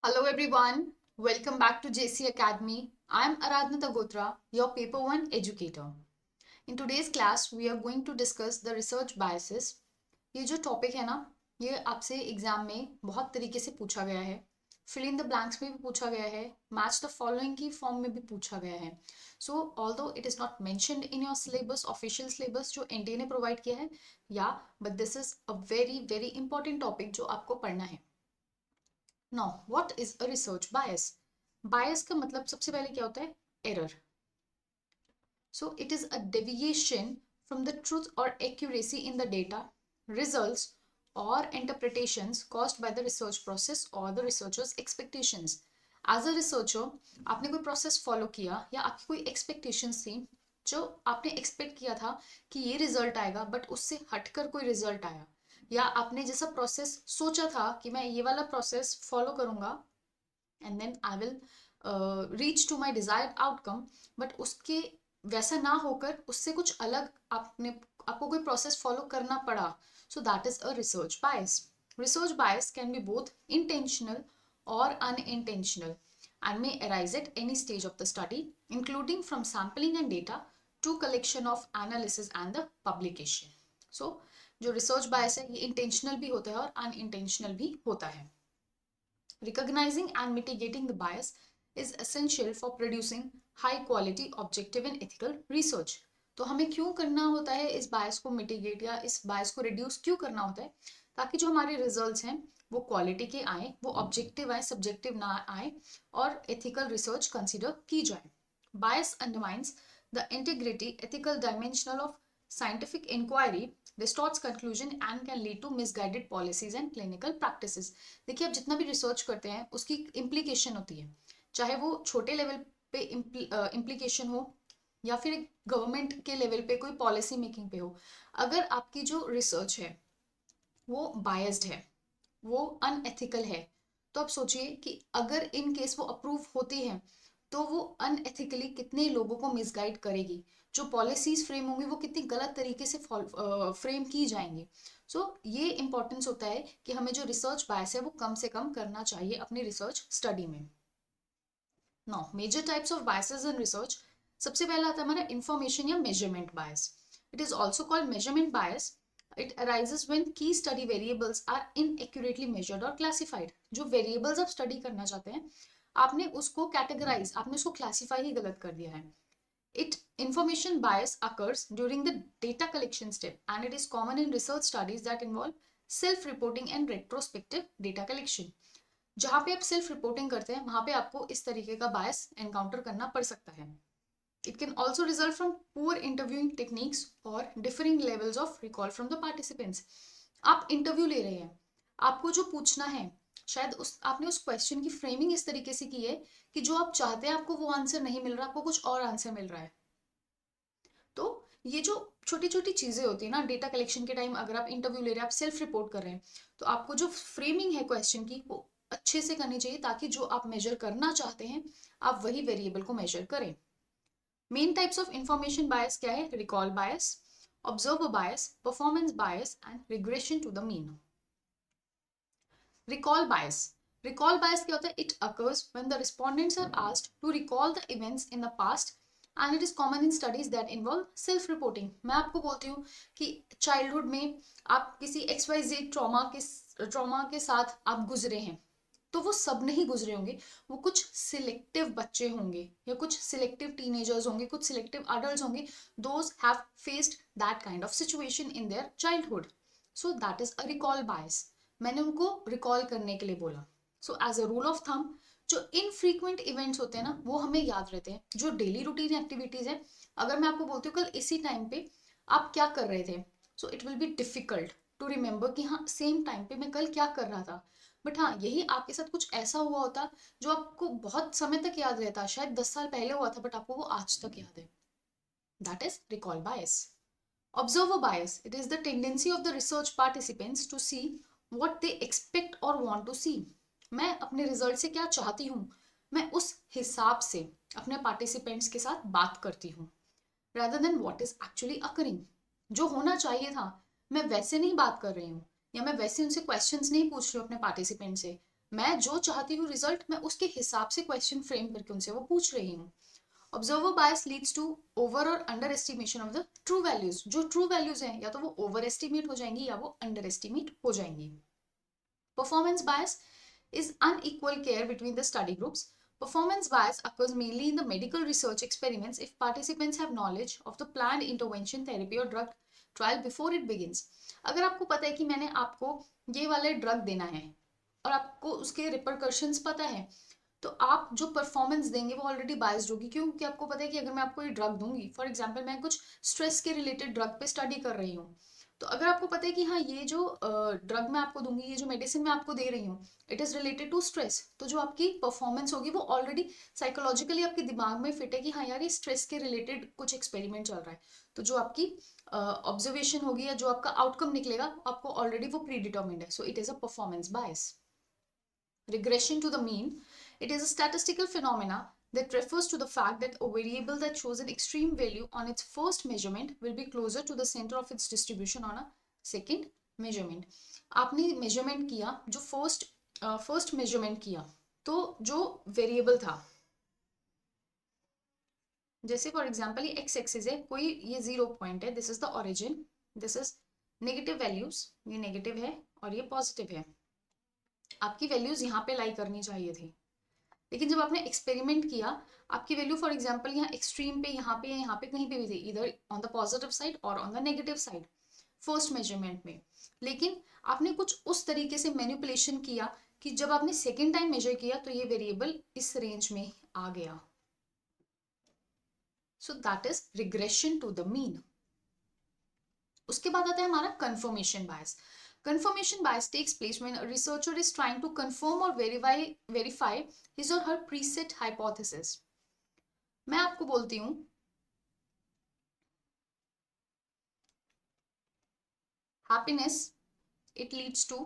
Hello everyone, welcome back to JC Academy. I am Aradhna Tagotra, your Paper 1 educator. In today's class, we are going to discuss the research biases. ये जो topic है ना, ये आपसे exam में बहुत तरीके से पूछा गया है. फिल इन द ब्लैंक्स में भी पूछा गया है, मैच द फॉलोइंग की फॉर्म में भी पूछा गया है. So although it is not mentioned in your syllabus, official syllabus जो एनटीए ने प्रोवाइड किया है, या but this is a very very important topic जो आपको पढ़ना है. Now what is a research bias? Bias का मतलब सबसे पहले क्या होता है? Error. So it is a deviation from the truth और accuracy in the data, results और interpretations caused by the research process or the researcher's expectations. As a researcher आपने कोई प्रोसेस फॉलो किया या आपकी कोई एक्सपेक्टेशंस थी, जो आपने एक्सपेक्ट किया था कि ये रिजल्ट आएगा, बट उससे हटकर कोई रिजल्ट आया, या आपने जैसा प्रोसेस सोचा था कि मैं ये वाला प्रोसेस फॉलो करूंगा and then I will reach to my desired outcome, but उसके वैसा ना होकर उससे कुछ अलग आपको कोई प्रोसेस फॉलो करना पड़ा. सो that is a research bias. Research bias can be both intentional or unintentional and may arise at any stage of the study, including from sampling and data to collection of analysis and the publication. So, जो research bias है ये intentional भी होता है और unintentional भी होता है. Recognizing and mitigating the bias is essential for producing high quality objective and ethical research. तो हमें क्यों करना होता है इस बायस को मिटिगेट या इस बायस को रिड्यूस क्यों करना होता है? ताकि जो हमारे रिजल्ट्स हैं वो क्वालिटी के आए, वो ऑब्जेक्टिव आए, सब्जेक्टिव ना आए, और एथिकल रिसर्च कंसिडर की जाए. Bias undermines the integrity, ethical dimension of scientific inquiry, distorts conclusion and can lead to misguided policies and clinical practices. देखिए, आप जितना भी रिसर्च करते हैं उसकी इम्प्लीकेशन होती है, चाहे वो छोटे लेवल पे इम्प्लीकेशन हो या फिर गवर्नमेंट के लेवल पे कोई पॉलिसी मेकिंग पे हो. अगर आपकी जो रिसर्च है वो बायस्ड है, वो अनएथिकल है, तो आप सोचिए कि अगर इन केस वो अप्रूव होती है तो वो अनएथिकली कितने लोगों को मिसगाइड करेगी, जो पॉलिसीज फ्रेम होंगी वो कितनी गलत तरीके से फ्रेम की जाएंगी. सो ये इंपॉर्टेंस होता है कि हमें जो रिसर्च बायस है वो कम से कम करना चाहिए अपनी रिसर्च स्टडी में. Now major types of biases in research. सबसे पहला आता है हमारा इंफॉर्मेशन या measurement bias. It is also called measurement bias. It arises when key study variables are inaccurately measured or classified. जो वेरिएबल्स आप स्टडी करना चाहते हैं, आपने उसको कैटेगराइज, आपने उसको क्लासीफाई ही गलत कर दिया है. It information bias occurs during the data collection step and it is common in research studies that involve self reporting and retrospective data collection. जहां पे आप सेल्फ रिपोर्टिंग करते हैं वहां पे आपको इस तरीके का बायस एनकाउंटर करना पड़ सकता है. It can also result from poor interviewing techniques or differing levels of recall from the participants. आप इंटरव्यू ले रहे हैं, आपको जो पूछना है, शायद आपने उस क्वेश्चन की फ्रेमिंग इस तरीके से की है कि जो आप चाहते हैं आपको वो आंसर नहीं मिल रहा, आपको कुछ और आंसर मिल रहा है. तो ये जो छोटी छोटी चीजें होती है ना डेटा कलेक्शन के टाइम, अगर आप इंटरव्यू ले रहे हैं, आप सेल्फ रिपोर्ट कर रहे हैं, तो आपको जो फ्रेमिंग है क्वेश्चन की वो अच्छे से करनी चाहिए, ताकि जो आप मेजर करना चाहते हैं आप वही वेरिएबल को मेजर करें. Main types of information bias क्या है? Recall bias, observer bias, performance bias and regression to the mean. Recall bias. Recall bias क्या होता है? It occurs when the respondents are asked to recall the events in the past and it is common in studies that involve self reporting. मैं आपको बोलती हूँ कि childhood में आप किसी XYZ ट्रॉमा के साथ आप गुजरे हैं, तो वो सब नहीं गुजरे होंगे, वो कुछ सिलेक्टिव बच्चे होंगे या कुछ सिलेक्टिव टीनेजर्स होंगे, कुछ सिलेक्टिव अडल्ट होंगे, those have faced that kind of situation in their childhood. So that is a recall bias. मैंने उनको रिकॉल करने के लिए बोला. So as a rule of thumb, जो इनफ्रीक्वेंट इवेंट्स होते हैं ना वो हमें याद रहते हैं. जो डेली रूटीन एक्टिविटीज है, अगर मैं आपको बोलती हूँ कल इसी टाइम पे आप क्या कर रहे थे, so it will be difficult to remember कि हाँ सेम टाइम पे मैं कल क्या कर रहा था. बट हाँ, यही आपके साथ कुछ ऐसा हुआ होता जो आपको बहुत समय तक याद रहता, शायद 10 साल पहले हुआ था बट आपको वो आज तक याद है. That is recall bias. Observer bias. It is the tendency of the research participants to see what they expect or want to see. मैं अपने रिजल्ट से क्या चाहती हूँ, मैं उस हिसाब से अपने पार्टिसिपेंट्स के साथ बात करती हूँ, rather than what is actually occurring. जो होना चाहिए था मैं वैसे नहीं बात कर रही हूँ, या मैं वैसे उनसे क्वेश्चंस नहीं पूछ रही हूँ अपने पार्टिसिपेंट से, मैं जो चाहती हूँ रिजल्ट, मैं उसके हिसाब से क्वेश्चन फ्रेम करके उनसे वो पूछ रही हूँ। Observer bias leads to over और under estimation of the true values. जो ट्रू वैल्यूज हैं या तो वो ओवर एस्टिमेट हो जाएंगी या वो अंडर एस्टिमेट हो जाएंगी। Performance bias is unequal care between the study groups. Performance bias occurs mainly in the medical research experiments if participants have knowledge of the planned intervention, therapy or drug trial before it begins. अगर आपको पता है कि मैंने आपको ये वाले drug देना है और आपको उसके रिपरकशंस पता है, तो आप जो परफॉर्मेंस देंगे वो ऑलरेडी बायस्ड होगी। क्यों? क्योंकि आपको पता है कि अगर मैं आपको ये ड्रग दूंगी, फॉर एग्जांपल मैं कुछ स्ट्रेस के रिलेटेड ड्रग पे स्टडी कर रही हूँ, तो अगर आपको पता है कि हाँ ये जो ड्रग मैं आपको दूंगी, ये जो मेडिसिन मैं आपको दे रही हूँ, it is related to stress, तो जो आपकी परफॉर्मेंस होगी वो ऑलरेडी साइकोलॉजिकली आपके दिमाग में फिट है कि हाँ यार ये स्ट्रेस के रिलेटेड कुछ एक्सपेरिमेंट चल रहा है। तो जो आपकी ऑब्जर्वेशन होगी या जो आपका आउटकम निकलेगा, आपको ऑलरेडी वो प्री डिटर्मिंड है। सो it is a performance bias. Regression to the mean. It is a statistical phenomena that refers to the fact that a variable that shows an extreme value on its first measurement will be closer to the center of its distribution on a second measurement. आपने measurement किया, जो first measurement किया, तो जो variable था, जैसे for example ये x axis है, कोई ये 0 पॉइंट है, this is the origin, this is negative values, ये नेगेटिव है और ये पॉजिटिव है। आपकी वैल्यूज यहाँ पे लाई करनी चाहिए थी, लेकिन जब आपने एक्सपेरिमेंट किया, आपकी वैल्यू फॉर एग्जांपल यहाँ एक्सट्रीम पे, यहाँ पे, यहाँ पे कहीं पे भी थी, इधर ऑन द पॉजिटिव साइड और on the negative side first measurement में। लेकिन आपने कुछ उस तरीके से मैनिपुलेशन किया कि जब आपने सेकेंड टाइम मेजर किया तो ये वेरिएबल इस रेंज में आ गया। So that is regression to the mean. उसके बाद आता है हमारा confirmation bias. Confirmation bias takes place when a researcher is trying to confirm or verify his or her preset hypothesis. मैं आपको बोलती हूँ happiness it leads to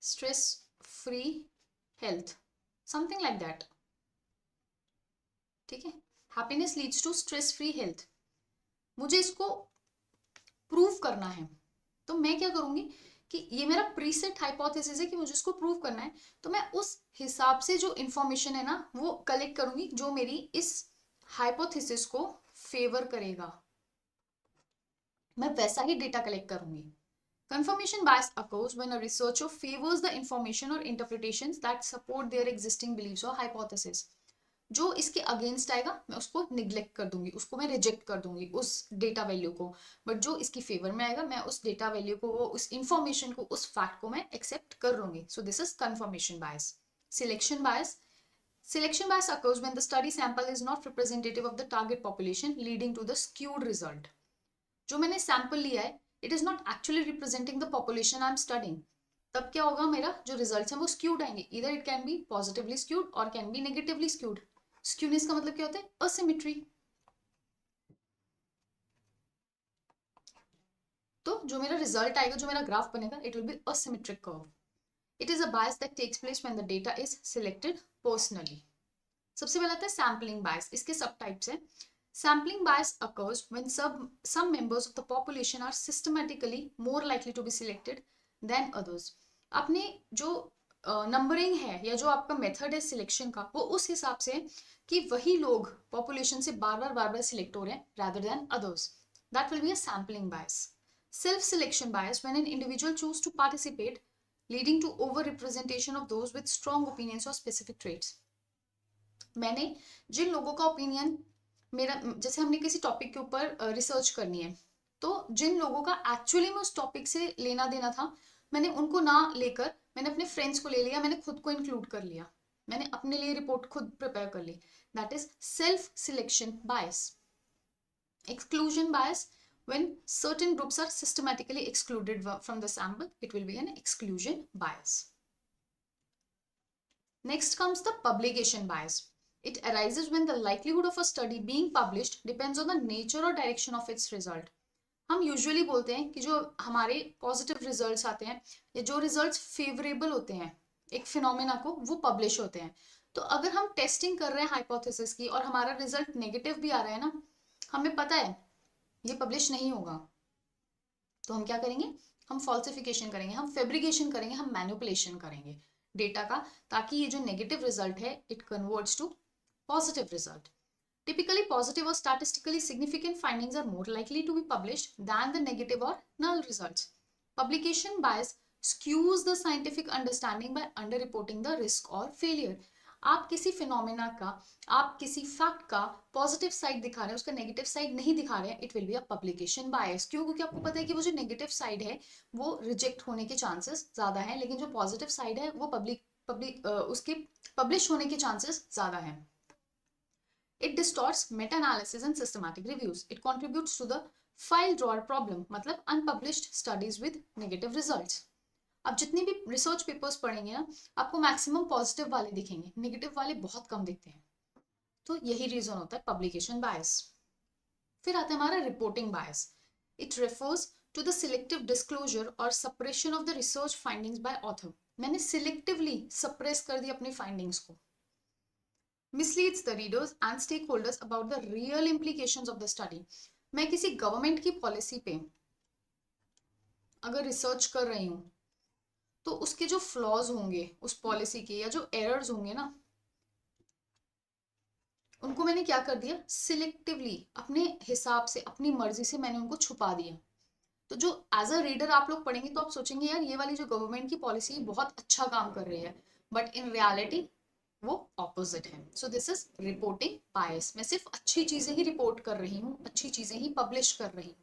stress free health, something like that, ठीक है? happiness leads to stress free health। मुझे इसको prove करना है, तो मैं क्या करूंगी कि ये मेरा प्रीसेट हाइपोथेसिस है कि मुझे इसको प्रूव करना है, तो मैं उस हिसाब से जो इंफॉर्मेशन है ना वो कलेक्ट करूंगी जो मेरी इस हाइपोथेसिस को फेवर करेगा, मैं वैसा ही डेटा कलेक्ट करूंगी। Confirmation bias occurs when a researcher favors the information or interpretations that support their existing beliefs or hypothesis. जो इसके अगेंस्ट आएगा मैं उसको निग्लेक्ट कर दूंगी, उसको मैं रिजेक्ट कर दूंगी उस डेटा वैल्यू को, बट जो इसकी फेवर में आएगा मैं उस डेटा वैल्यू को, उस इंफॉर्मेशन को, उस फैक्ट को मैं एक्सेप्ट कर लूंगी। सो this is confirmation bias. Selection bias. Selection bias occurs when the study sample is not representative of the target population, leading to the skewed result. जो मैंने सैंपल लिया है, it is not actually representing the population I am studying, तब क्या होगा, मेरा जो results हैं वो स्क्यूड आएंगे। इधर it can be positively skewed और can be negatively skewed. Skewness का मतलब क्या होता है? असिमेट्री। तो जो मेरा रिजल्ट आएगा, जो मेरा ग्राफ बनेगा, it will be asymmetric curve. It is a bias that takes place when the data is selected personally. सबसे पहला आता है सैम्पलिंग बायस। इसके सब टाइप्स हैं। Sampling bias occurs when some members of the population are systematically more likely to be selected than others. आपने जो numbering है या जो आपका मेथड है सिलेक्शन का, वो उस हिसाब से कि वही लोग पॉपुलेशन से बार बार सिलेक्ट हो रहे हैं rather than others. That will be a sampling bias. Self-selection bias when an individual choose to participate, leading to over-representation of those with strong opinions or specific traits. मैंने जिन लोगों का ओपिनियन, मेरा जैसे हमने किसी टॉपिक के ऊपर रिसर्च करनी है, तो जिन लोगों का एक्चुअली में उस टॉपिक से लेना देना था, मैंने उनको ना लेकर मैंने अपने फ्रेंड्स को ले लिया, मैंने खुद को इंक्लूड कर लिया, मैंने अपने लिए रिपोर्ट खुद प्रिपेयर कर ली। That is self selection bias. Exclusion bias when certain groups are systematically excluded from the sample, it will be an exclusion bias. Next comes the publication bias. It arises when the likelihood of a study being published depends on the nature or direction of its result. हम usually बोलते हैं कि जो हमारे positive results आते हैं या जो रिजल्ट्स फेवरेबल होते हैं एक फिनोमेना को, वो पब्लिश होते हैं। तो अगर हम टेस्टिंग कर रहे हैं हाइपोथेसिस की और हमारा रिजल्ट नेगेटिव भी आ रहा है ना, हमें पता है ये पब्लिश नहीं होगा, तो हम क्या करेंगे, हम फॉल्सिफिकेशन करेंगे, हम फेब्रिकेशन करेंगे, हम मैनिपुलेशन करेंगे डेटा का, ताकि ये जो नेगेटिव रिजल्ट है it converts to positive result. Typically, positive or statistically significant findings are more likely to be published than the negative or null results. Publication bias skews the scientific understanding by underreporting the risk or failure. आप किसी phenomena का, आप किसी fact का positive side दिखा रहे हैं, उसका नेगेटिव साइड नहीं दिखा रहे हैं, it will be a publication bias. क्यों? क्योंकि आपको पता है कि वो जो नेगेटिव साइड है वो रिजेक्ट होने के चांसेस ज्यादा है, लेकिन जो पॉजिटिव साइड है वो पब्लिक उसके पब्लिश होने के चांसेस ज्यादा है. It distorts meta-analysis and systematic reviews. It contributes to the file drawer problem, मतलब unpublished studies with negative results. आप जितनी भी रिसर्च पेपर्स पढ़ेंगे ना, आपको मैक्सिमम पॉजिटिव वाले दिखेंगे, नेगेटिव वाले बहुत कम दिखते हैं. तो यही रीजन होता है पब्लिकेशन बायस. फिर आता है हमारा reporting bias. It refers to the selective disclosure और suppression of the research findings by author. मैंने सिलेक्टिवली सप्रेस कर दी अपनी फाइंडिंग्स को. Misleads the readers and stakeholders about the real implications of the study. मैं किसी गवर्नमेंट की policy पे अगर रिसर्च कर रही हूँ तो उसके जो फ्लॉज होंगे उस पॉलिसी के, या जो एरर्स होंगे ना, उनको मैंने क्या कर दिया, सिलेक्टिवली अपने हिसाब से अपनी मर्जी से मैंने उनको छुपा दिया. तो जो एज अ रीडर आप लोग पढ़ेंगे तो आप सोचेंगे यार ये वाली जो गवर्नमेंट की पॉलिसी बहुत अच्छा काम कर रही है, बट इन रियलिटी वो ऑपोजिट है. सो दिस इज रिपोर्टिंग बायस. मैं सिर्फ अच्छी चीजें ही रिपोर्ट कर रही हूँ, अच्छी चीजें ही पब्लिश कर रही हूँ.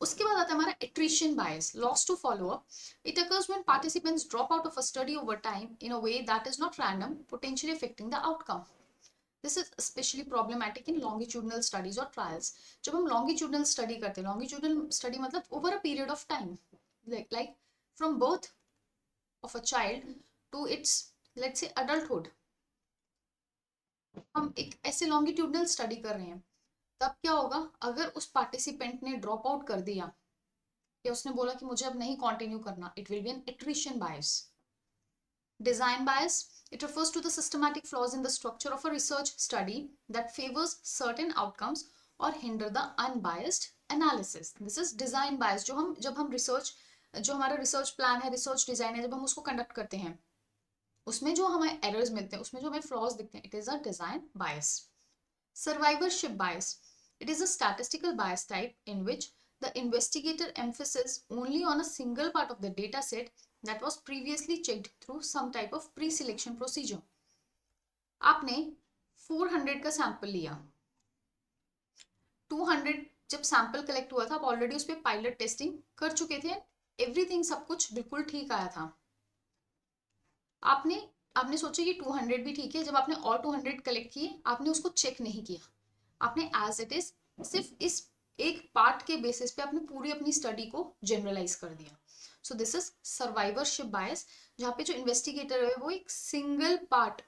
उसके बाद आता है हमारा attrition bias, loss to follow up. It occurs when participants drop out of a study over time in a way that is not random, potentially affecting the outcome. This is especially problematic in longitudinal studies or trials. जब हम longitudinal study करते हैं, longitudinal study मतलब over a period of time, like from birth of a child to its, let's say, adulthood. हम एक ऐसे longitudinal study कर रहे हैं, तब क्या होगा अगर उस पार्टिसिपेंट ने ड्रॉप आउट कर दिया या उसने बोला कि मुझे अब नहीं कंटिन्यू करना, it will be an attrition bias. Design bias, it refers to the systematic flaws in the structure of a research study that favors certain outcomes or hinder the unbiased analysis. This is design bias. जब हम research, जो हमारा research plan है, research design है, जब हम उसको conduct करते हैं, उसमें जो हमें एरर्स मिलते हैं, उसमें जो हमें फ्लॉज दिखते हैं, it is a design bias. Survivorship bias. It is a statistical bias type in which the investigator emphasizes only on a single part of the data set that was previously checked through some type of pre-selection procedure. आपने 400 का sample लिया, 200 जब sample collect हुआ था, आप already उस पर pilot testing कर चुके थे, एवरीथिंग सब कुछ बिल्कुल ठीक आया था. आपने आपने सोचा कि 200 भी ठीक है. जब आपने और 200 कलेक्ट किए, आपने उसको चेक नहीं किया, आपने एज इट इज सिर्फ इस एक पार्ट के बेसिस पे आपने पूरी अपनी स्टडी को जनरलाइज कर दिया. So this is survivorship bias, जहाँ पे जो इन्वेस्टिगेटर है वो एक single part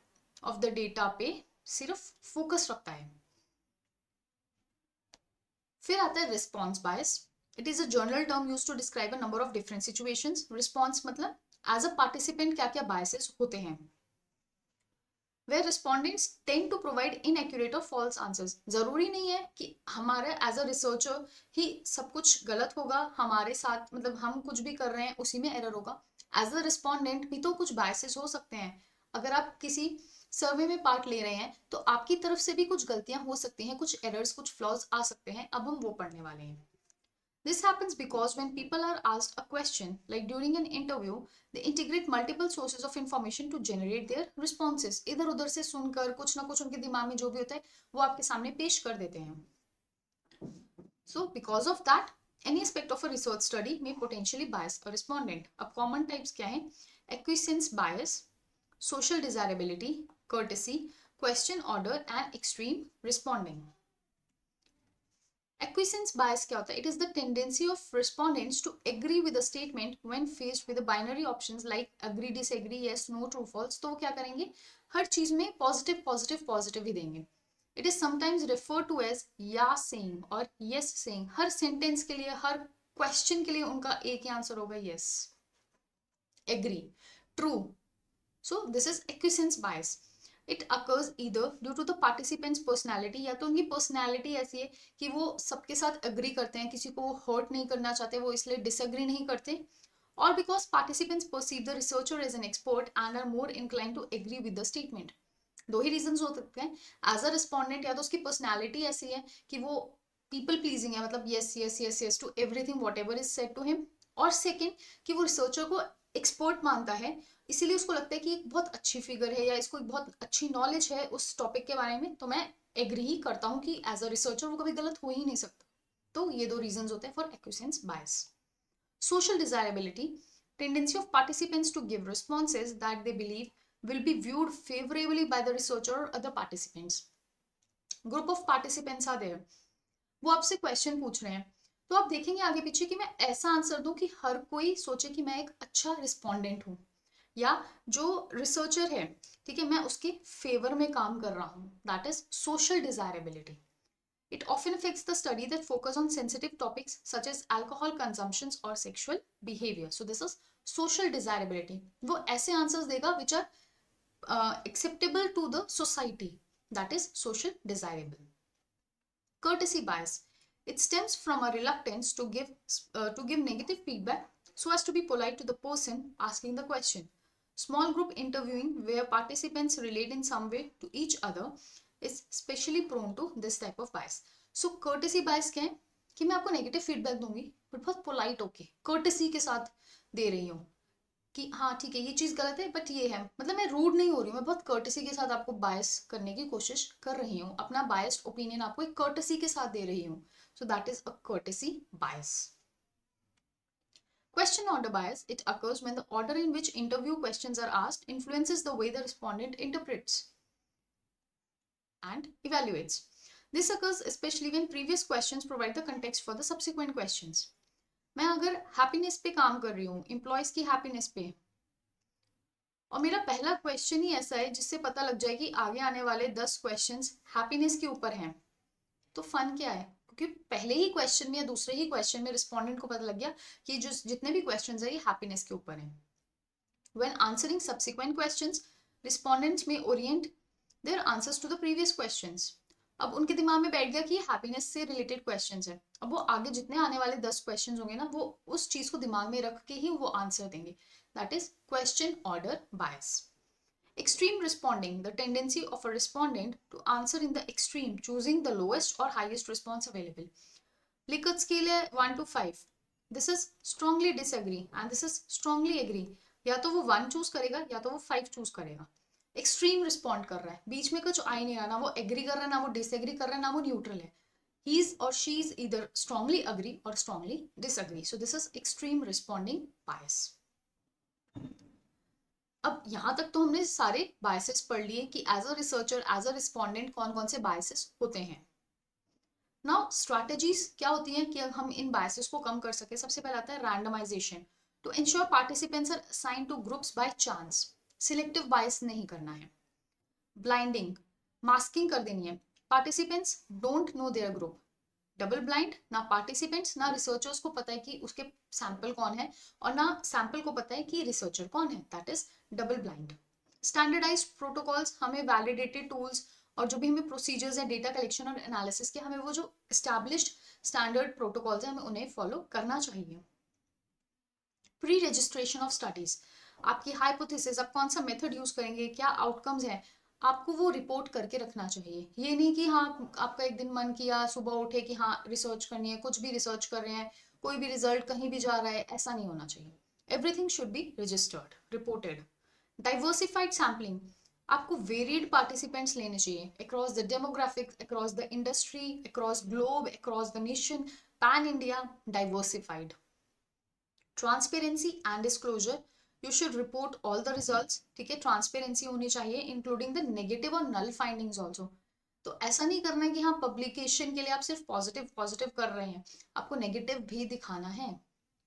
of the data पे सिर्फ फोकस रखता है. फिर आता है response bias. It is a general term used to describe a number of different situations. Response मतलब एज अ पार्टिसिपेंट क्या क्या बायसेस होते हैं. where respondents tend to provide inaccurate or false answers. जरूरी नहीं है कि हमारे एज अ रिसर्चर ही सब कुछ गलत होगा, हमारे साथ मतलब हम कुछ भी कर रहे हैं उसी में एरर होगा. एज अ रिस्पॉन्डेंट भी तो कुछ बायसेस हो सकते हैं. अगर आप किसी सर्वे में पार्ट ले रहे हैं तो आपकी तरफ से भी कुछ गलतियां हो सकती हैं, कुछ एरर्स, कुछ फ्लॉज आ सकते हैं. अब हम वो पढ़ने वाले हैं. This happens because when people are asked a question, like during an interview, they integrate multiple sources of information to generate their responses. इधर उधर से सुनकर कुछ ना कुछ उनके दिमाग में जो भी होता है वो आपके सामने पेश कर देते हैं. So because of that, any aspect of a research study may potentially bias a respondent. अब common types क्या हैं? Acquiescence bias, social desirability, courtesy, question order and extreme responding. Acquiescence bias क्या होता है? It is the tendency of respondents to agree with a statement when faced with the binary options like agree, disagree, yes, no, true, false. तो वो क्या करेंगे? हर चीज में positive positive positive ही देंगे. It is sometimes referred to as yeah saying और yes saying. हर sentence के लिए, हर क्वेश्चन के लिए उनका एक ही आंसर होगा yes, agree, true. So this is acquiescence bias. It occurs either due to the participant's personality, या तो उनकी पर्सनैलिटी ऐसी है कि वो सबके साथ अग्री करते हैं, किसी को हर्ट नहीं करना चाहते, वो इसलिए डिसअग्री नहीं करते, और because participants perceive the researcher as an expert and are more incline to agree with the statement. दो ही रीजन हो सकते हैं। एज अ रिस्पॉन्डेंट या तो उसकी पर्सनैलिटी ऐसी है कि वो पीपल प्लीजिंग है, मतलब yes yes yes yes to everything whatever is said to him, और सेकेंड कि वो रिसर्चर को एक्सपर्ट मानता है, इसीलिए उसको लगता है कि एक बहुत अच्छी फिगर है या इसको एक बहुत अच्छी नॉलेज है उस टॉपिक के बारे में, तो मैं एग्री ही करता हूँ कि एज अ रिसर्चर वो कभी गलत हो ही नहीं सकता। तो ये दो रीजन होते हैं for AcuSense bias. Social desirability, tendency of participants to give responses that they believe will be viewed favorably by the researcher or other participants. Group of participants are there. वो आपसे क्वेश्चन पूछ रहे हैं, तो आप देखेंगे आगे पीछे कि मैं ऐसा आंसर दूं कि हर कोई सोचे कि मैं एक अच्छा रिस्पोंडेंट हूं, या जो रिसर्चर है, ठीक है, मैं उसके फेवर में काम कर रहा हूं। That is social desirability. It often affects the study that focus on sensitive topics such as alcohol consumptions or sexual behavior. So this is social desirability. वो ऐसे answers देगा which are acceptable to the society. That is social desirable. Courtesy bias. It stems from a reluctance to give negative feedback so as to be polite to the person asking the question. Small group interviewing where participants relate in some way to each other is specially prone to this type of bias. So courtesy bias क्या है कि मैं आपको negative feedback दूंगी but बहुत polite होके courtesy के साथ दे रही हूँ कि हाँ ठीक है ये चीज गलत है बट ये है, मतलब मैं रूड नहीं हो रही हूँ, मैं बहुत कर्टसी के साथ आपको बायस करने की कोशिश कर रही हूँ, अपना बायस्ड ओपिनियन आपको एक कर्टसी के साथ दे रही हूँ। सो that is a courtesy bias. Question order bias, it occurs when the order in which interview questions are asked influences the way the respondent interprets and evaluates. This occurs especially when previous questions provide the context for the subsequent questions. मैं अगर happiness पे काम कर रही हूँ, employees की happiness पे, और मेरा पहला क्वेश्चन ही ऐसा है जिससे पता लग जाए कि आगे आने वाले 10 क्वेश्चंस हैप्पीनेस के ऊपर हैं, तो फन क्या है, क्योंकि पहले ही क्वेश्चन में या दूसरे ही क्वेश्चन में रिस्पोंडेंट को पता लग गया कि जो जितने भी क्वेश्चंस है ये हैप्पीनेस के ऊपर हैं। When answering subsequent questions, respondents may orient their answers to the previous questions. अब उनके दिमाग में बैठ गया कि ये हैप्पीनेस से रिलेटेड क्वेश्चंस है, अब वो आगे जितने आने वाले 10 क्वेश्चंस होंगे ना, वो उस चीज को दिमाग में रख के ही वो आंसर देंगे। That is question order bias. Extreme responding, the tendency of a respondent to answer in the extreme, choosing the lowest or highest response available. Likert scale है 1 to 5. This is strongly disagree and this is strongly agree. या तो वो 1 choose करेगा या तो वो 5 choose करेगा। Extreme respond कर रहा है, बीच में कुछ आ ही नहीं रहा, ना वो एग्री कर रहा है, ना वो डिसएग्री कर रहा है, ना वो न्यूट्रल है। He is or she is either strongly agree or strongly disagree. So this is extreme responding bias. अब यहाँ तक तो हमने सारे बायसेस पढ़ लिए कि as a researcher as a respondent कौन कौन से बायसेस होते हैं। नाउ स्ट्रैटेजीज क्या होती हैं कि हम इन बायसेस को कम कर सके। सबसे पहले आता है randomization, to ensure participants are assigned to groups by chance, selective bias नहीं करना है। ब्लाइंडिंग, मास्किंग कर देनी है, participants don't know their group. Double blind, ना पार्टिसिपेंट्स ना रिसर्चर्स को पता है कि उसके सैंपल कौन है, और ना सैंपल को पता है कि रिसर्चर कौन है, that is double blind. Standardised protocols, हमें वैलिडेटेड टूल्स और जो भी हमें प्रोसीजर्स है डेटा कलेक्शन और एनालिसिस के, हमें वो जो एस्टैब्लिश्ड स्टैंडर्ड प्रोटोकॉल्स है हमें उन्हें फॉलो करना चाहिए। प्री रजिस्ट्रेशन ऑफ स्टडीज, आपकी हाइपोथेसिस, आप कौन सा मेथड यूज करेंगे, क्या आउटकम्स है, आपको वो रिपोर्ट करके रखना चाहिए। ये नहीं कि हाँ आपका एक दिन मन किया सुबह उठे कि हाँ रिसर्च करनी है, कुछ भी रिसर्च कर रहे हैं, कोई भी रिजल्ट कहीं भी जा रहा है, ऐसा नहीं होना चाहिए। Everything should be registered, reported. Diversified sampling, आपको वेरिड पार्टिसिपेंट्स लेने चाहिए across the demographic, across the industry, across globe, across the nation, pan India, diversified. Transparency and disclosure, you should report all the results, ठीक है, transparency होनी चाहिए including the negative और नल findings also. तो ऐसा नहीं करना है कि हाँ पब्लिकेशन के लिए आप सिर्फ पॉजिटिव पॉजिटिव कर रहे हैं, आपको नेगेटिव भी दिखाना है।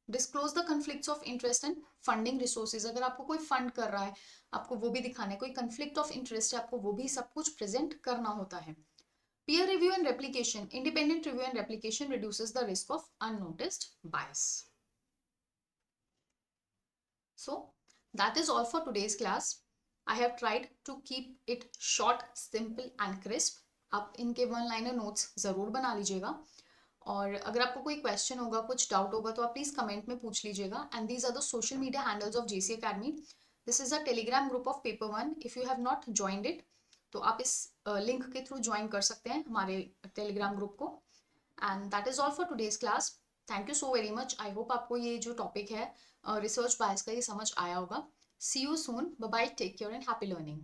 Disclose the conflicts of interest and funding resources, अगर आपको कोई फंड कर रहा है आपको वो भी दिखाना है, कोई कन्फ्लिक्ट ऑफ इंटरेस्ट है आपको वो भी सब कुछ प्रेजेंट करना होता है। Peer review and replication, independent review and replication reduces the risk of unnoticed bias. So that is all for today's class. I have tried to keep it short, simple and crisp. आप इनके one liner notes ज़रूर बना लीजिएगा, और अगर आपको कोई question होगा, कुछ डाउट होगा, तो आप प्लीज़ कमेंट में पूछ लीजिएगा. And these are the social media handles of JC academy. This is a Telegram group of paper one. If you have not joined it, तो आप इस लिंक के थ्रू ज्वाइन कर सकते हैं हमारे टेलीग्राम ग्रुप को. And that is all for today's class. Thank you so very much. I hope आपको ये जो टॉपिक है रिसर्च बायस का, ये समझ आया होगा. See you soon. Bye bye. Take care and happy learning.